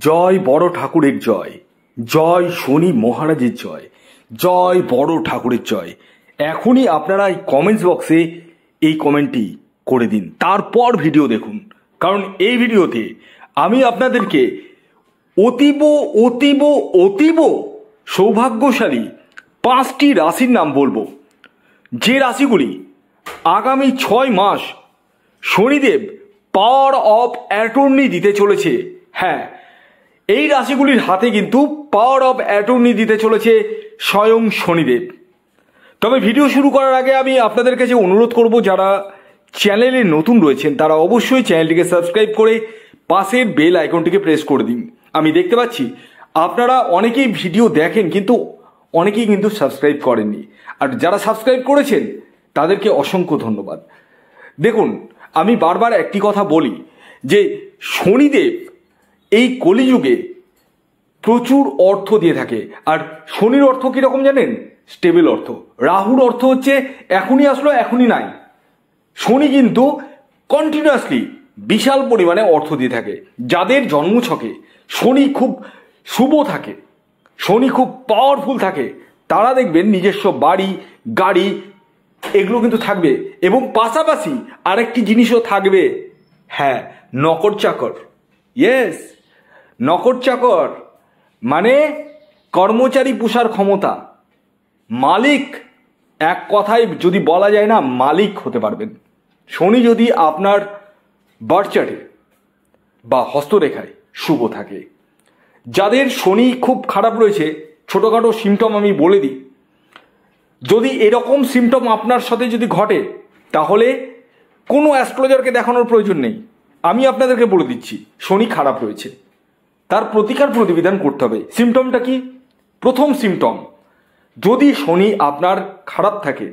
জয় বড় ঠাকুরের জয়, জয় শনি মহারাজের জয়, জয় বড় ঠাকুরের জয়। এখনই আপনারা এই কমেন্টস বক্সে এই কমেন্টটি করে দিন, তারপর ভিডিও দেখুন। কারণ এই ভিডিওতে আমি আপনাদেরকে অতীব অতীব অতীব সৌভাগ্যশালী 5টি রাশির নাম বলবো, যে রাশিগুলি আগামী 6 মাস শনিদেব পাওয়ার অফ অ্যাটর্নি দিতে চলেছে। হ্যাঁ, এই রাশিগুলির হাতে কিন্তু পাওয়ার অফ অ্যাটর্নি দিতে চলেছে স্বয়ং শনিদেব। তবে ভিডিও শুরু করার আগে আমি আপনাদের কাছে অনুরোধ করব, যারা চ্যানেলে নতুন রয়েছেন তারা অবশ্যই চ্যানেলটিকে সাবস্ক্রাইব করে পাশের বেল আইকনটিকে প্রেস করে দিন। আমি দেখতে পাচ্ছি আপনারা অনেকেই ভিডিও দেখেন, কিন্তু অনেকেই কিন্তু সাবস্ক্রাইব করেননি। আর যারা সাবস্ক্রাইব করেছেন তাদেরকে অসংখ্য ধন্যবাদ। দেখুন, আমি বারবার একটি কথা বলি যে শনিদেব এই কলিযুগে প্রচুর অর্থ দিয়ে থাকে। আর শনির অর্থ কীরকম জানেন? স্টেবল অর্থ। রাহুর অর্থ হচ্ছে এখনই আসলো এখনই নাই। শনি কিন্তু কন্টিনিউয়াসলি বিশাল পরিমাণে অর্থ দিয়ে থাকে। যাদের জন্মছকে শনি খুব শুভ থাকে, শনি খুব পাওয়ারফুল থাকে, তারা দেখবেন নিজস্ব বাড়ি গাড়ি এগুলো কিন্তু থাকবে। এবং পাশাপাশি আরেকটি জিনিসও থাকবে, হ্যাঁ, নকর চাকর। ইয়েস, নকর চাকর মানে কর্মচারী পোষার ক্ষমতা। মালিক, এক কথায় যদি বলা যায় না, মালিক হতে পারবেন। শনি যদি আপনার বার্থ চার্টে বা হস্তরেখায় শুভ থাকে। যাদের শনি খুব খারাপ রয়েছে, ছোটোখাটো সিমটম আমি বলে দিই। যদি এরকম সিমটম আপনার সাথে যদি ঘটে, তাহলে কোনো অ্যাস্ট্রোলজারকে দেখানোর প্রয়োজন নেই। আমি আপনাদেরকে বলে দিচ্ছি শনি খারাপ রয়েছে, তার প্রতিকার প্রতিবিধান করতে হবে। সিমটমটা কি? প্রথম সিমটম, যদি শনি আপনার খারাপ থাকে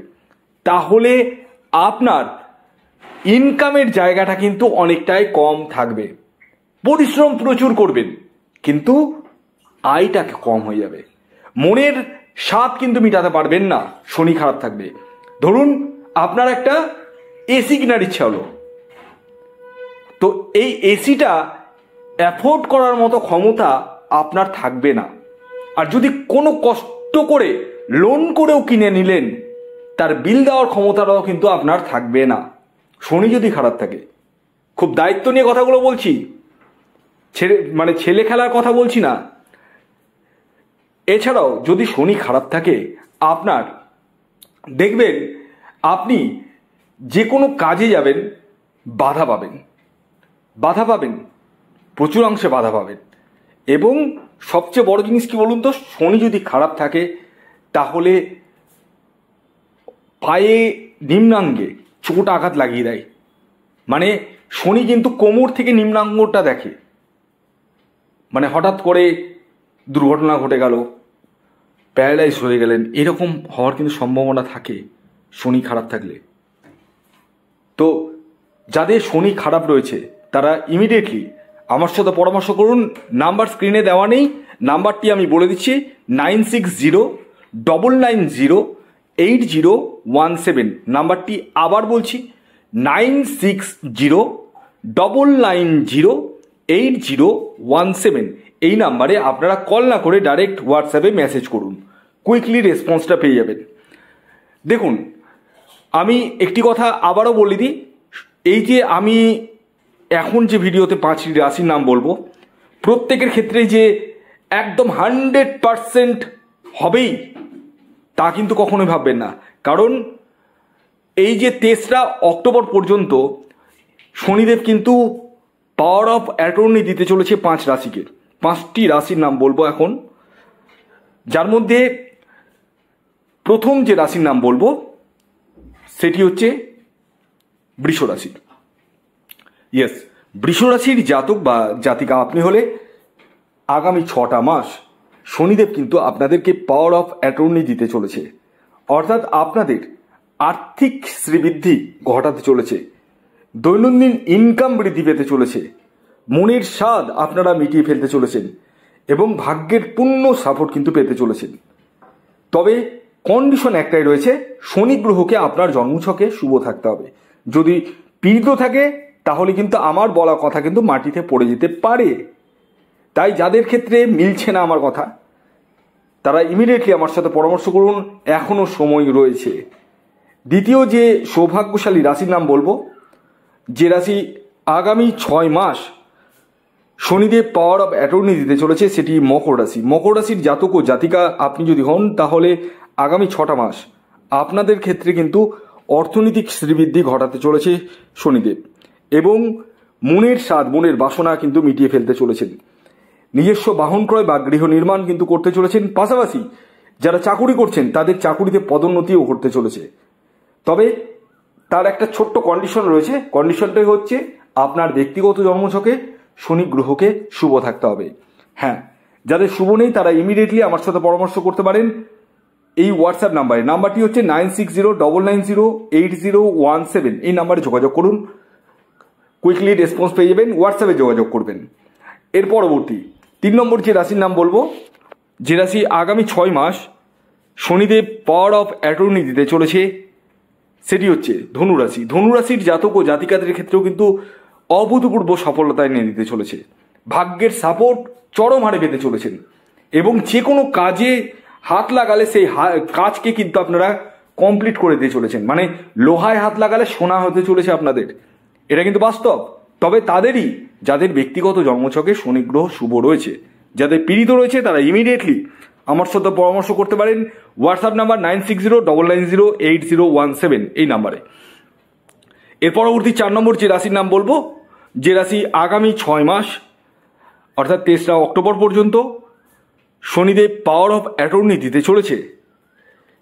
তাহলে আপনার ইনকামের জায়গাটা কিন্তু অনেকটাই কম থাকবে। পরিশ্রম প্রচুর করবেন কিন্তু আয়টা কম হয়ে যাবে। মনের স্বাদ কিন্তু মিটাতে পারবেন না শনি খারাপ থাকবে। ধরুন আপনার একটা এসি কেনার ইচ্ছা হলো, তো এই এসিটা অ্যাফোর্ড করার মতো ক্ষমতা আপনার থাকবে না। আর যদি কোনো কষ্ট করে লোন করেও কিনে নিলেন, তার বিল দেওয়ার ক্ষমতাটাও কিন্তু আপনার থাকবে না শনি যদি খারাপ থাকে। খুব দায়িত্ব নিয়ে কথাগুলো বলছি, ছেলে খেলার কথা বলছি না। এছাড়াও যদি শনি খারাপ থাকে, আপনার দেখবেন আপনি যে কোনো কাজে যাবেন বাধা পাবেন, প্রচুর অংশে বাধা পাবেন। এবং সবচেয়ে বড় জিনিস কি বলুন তো, শনি যদি খারাপ থাকে তাহলে পায়ে নিম্নাঙ্গে চোট আঘাত লাগিয়ে দেয়। মানে শনি কিন্তু কোমর থেকে নিম্নাঙ্গটা দেখে। মানে হঠাৎ করে দুর্ঘটনা ঘটে গেল, প্যারালাইজ হয়ে গেলেন, এরকম হওয়ার কিন্তু সম্ভাবনা থাকে শনি খারাপ থাকলে। তো যাদের শনি খারাপ রয়েছে তারা ইমিডিয়েটলি আমার সাথে পরামর্শ করুন। নাম্বার স্ক্রিনে দেওয়া নেই, নাম্বারটি আমি বলে দিচ্ছি 9609908017। নাম্বারটি আবার বলছি 9609908017। এই নাম্বারে আপনারা কল না করে ডাইরেক্ট হোয়াটসঅ্যাপে মেসেজ করুন, কুইকলি রেসপন্সটা পেয়ে যাবেন। দেখুন, আমি একটি কথা আবারও বলে দিই, এই যে আমি এখন যে ভিডিওতে 5টি রাশির নাম বলবো, প্রত্যেকের ক্ষেত্রে যে একদম 100% হবেই তা কিন্তু কখনোই ভাববেন না। কারণ এই যে 23রা অক্টোবর পর্যন্ত শনিদেব কিন্তু পাওয়ার অফ অ্যাটর্নি দিতে চলেছে 5 রাশিকে। 5টি রাশির নাম বলবো এখন, যার মধ্যে প্রথম যে রাশির নাম বলবো সেটি হচ্ছে বৃষ রাশি। ইয়েস, বৃষ রাশির জাতক বা জাতিকা আপনি হলে আগামী 6টা মাস শনিদেব কিন্তু আপনাদেরকে পাওয়ার অফ অ্যাটর্নি দিতে চলেছে। অর্থাৎ আপনাদের আর্থিক শ্রীবৃদ্ধি ঘটাতে চলেছে, দৈনন্দিন ইনকাম বৃদ্ধি পেতে চলেছে, মনের স্বাদ আপনারা মিটিয়ে ফেলতে চলেছেন এবং ভাগ্যের পূর্ণ সাপোর্ট কিন্তু পেতে চলেছেন। তবে কন্ডিশন একটাই রয়েছে, শনি গ্রহকে আপনার জন্মছকে শুভ থাকতে হবে। যদি পীড়িত থাকে তাহলে কিন্তু আমার বলা কথা কিন্তু মাটিতে পড়ে যেতে পারে। তাই যাদের ক্ষেত্রে মিলছে না আমার কথা, তারা ইমিডিয়েটলি আমার সাথে পরামর্শ করুন, এখনও সময় রয়েছে। দ্বিতীয় যে সৌভাগ্যশালী রাশির নাম বলবো, যে রাশি আগামী 6 মাস শনিদেব পাওয়ার অফ অ্যাটর্নি দিতে চলেছে, সেটি মকর রাশি। মকর রাশির জাতক ও জাতিকা আপনি যদি হন, তাহলে আগামী 6টা মাস আপনাদের ক্ষেত্রে কিন্তু অর্থনৈতিক শ্রীবৃদ্ধি ঘটাতে চলেছে শনিদেব, এবং মনের স্বাদ, মনের বাসনা কিন্তু মিটিয়ে ফেলতে চলেছেন। নিজস্ব বাহন ক্রয় বা গৃহ নির্মাণ কিন্তু করতে চলেছেন। পাশাপাশি যারা চাকুরি করছেন তাদের চাকুরিতে পদোন্নতিও ঘটতে চলেছে। তবে তার একটা ছোট্ট কন্ডিশন রয়েছে। কন্ডিশনটাই হচ্ছে আপনার ব্যক্তিগত জন্মছকে শনি গ্রহকে শুভ থাকতে হবে। হ্যাঁ, যাদের শুভ নেই তারা ইমিডিয়েটলি আমার সাথে পরামর্শ করতে পারেন এই হোয়াটসঅ্যাপ নাম্বারে। নাম্বারটি হচ্ছে 9609908017। এই নাম্বারে যোগাযোগ করুন, কুইকলি রেসপন্স পেয়ে যাবেন। হোয়াটসঅ্যাপে যোগাযোগ করবেন। এর পরবর্তী 3 নম্বর যে রাশির নাম বলবো, যে রাশি আগামী 6 মাস শনিদেব পাওয়ার অফ অ্যাটর্নি দিতে চলেছে, সেটি হচ্ছে ধনুরাশি। ধনুরাশির জাতক ও জাতিকাদের ক্ষেত্রেও কিন্তু অভূতপূর্ব সফলতা এনে দিতে চলেছে। ভাগ্যের সাপোর্ট চরম হারে পেতে চলেছেন, এবং যে কোনো কাজে হাত লাগালে সেই কাজকে কিন্তু আপনারা কমপ্লিট করে দিয়ে চলেছেন। মানে লোহায় হাত লাগালে সোনা হতে চলেছে আপনাদের, এটা কিন্তু বাস্তব। তবে তাদেরই যাদের ব্যক্তিগত জন্মছকে শনি গ্রহ শুভ রয়েছে, যাদের পীড়িত রয়েছে, তারা ইমিডিয়েটলি আমার সাথে পরামর্শ করতে পারেন। হোয়াটসঅ্যাপ নাম্বার 9609908017 এই নাম্বারে। এর পরবর্তী 4 নম্বর যে রাশির নাম বলবো, যে রাশি আগামী 6 মাস অর্থাৎ 23 অক্টোবর পর্যন্ত শনিদেব পাওয়ার অফ অ্যাটর্নি দিতে চলেছে,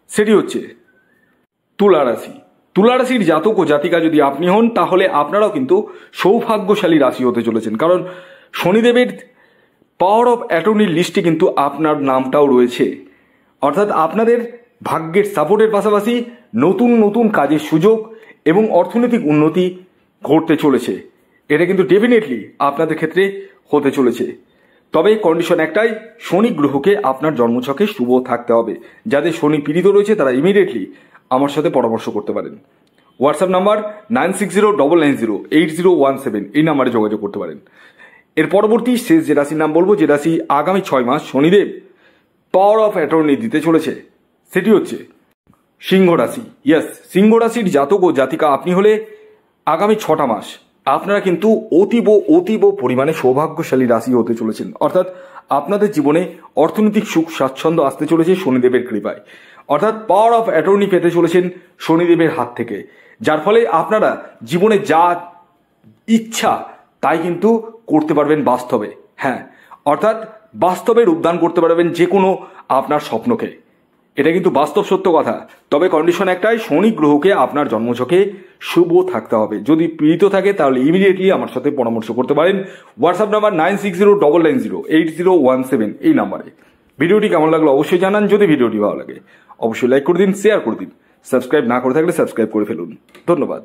সেটি হচ্ছে তুলা রাশি। তুলা রাশির জাতক ও জাতিকা যদি আপনি হন, তাহলে আপনারাও কিন্তু সৌভাগ্যশালী রাশি হতে চলেছেন, কারণ শনিদেবের পাওয়ার অফ অ্যাটর্নির লিস্টে কিন্তু আপনার নামটাও রয়েছে। অর্থাৎ আপনাদের ভাগ্যের সাপোর্টের পাশাপাশি নতুন নতুন কাজের সুযোগ এবং অর্থনৈতিক উন্নতি ঘটতে চলেছে। এটা কিন্তু ডেফিনেটলি আপনাদের ক্ষেত্রে হতে চলেছে। তবে কন্ডিশন একটাই, শনি গ্রহকে আপনার জন্মছকে শুভ থাকতে হবে। যাদের শনি পীড়িত রয়েছে তারা ইমিডিয়েটলি আমার সাথে পরামর্শ করতে পারেন। হোয়াটসঅ্যাপ নাম্বার 9609908017 এই নাম্বারে যোগাযোগ করতে পারেন। এর পরবর্তী শেষ যে রাশির নাম বলবো, যে রাশি আগামী 6 মাস শনিদেব পাওয়ার অফ অ্যাটর্নি দিতে চলেছে, সেটি হচ্ছে সিংহ রাশি। ইয়েস, সিংহ রাশির জাতক ও জাতিকা আপনি হলে আগামী 6টা মাস আপনারা কিন্তু অতীব পরিমাণে সৌভাগ্যশালী রাশি হতে চলেছেন। অর্থাৎ আপনাদের জীবনে অর্থনৈতিক সুখ স্বাচ্ছন্দ্য আসতে চলেছে শনিদেবের কৃপায়। অর্থাৎ পাওয়ার অফ অ্যাটর্নি পেতে চলেছেন শনিদেবের হাত থেকে, যার ফলে আপনারা জীবনে যা ইচ্ছা তাই কিন্তু করতে পারবেন বাস্তবে। হ্যাঁ, অর্থাৎ বাস্তবে রূপদান করতে পারবেন যে কোনো আপনার স্বপ্নকে। এটা কিন্তু বাস্তব সত্য কথা। তবে কন্ডিশন একটাই, শনি গ্রহকে আপনার জন্মছকে শুভ থাকতে হবে। যদি পীড়িত থাকে তাহলে ইমিডিয়েটলি আমার সাথে পরামর্শ করতে পারেন। হোয়াটসঅ্যাপ নাম্বার 9609908017 এই নাম্বারে। ভিডিওটি কেমন লাগলো অবশ্যই জানান। যদি ভিডিওটি ভালো লাগে অবশ্যই লাইক করে দিন, শেয়ার করে দিন। সাবস্ক্রাইব না করে থাকলে সাবস্ক্রাইব করে ফেলুন। ধন্যবাদ।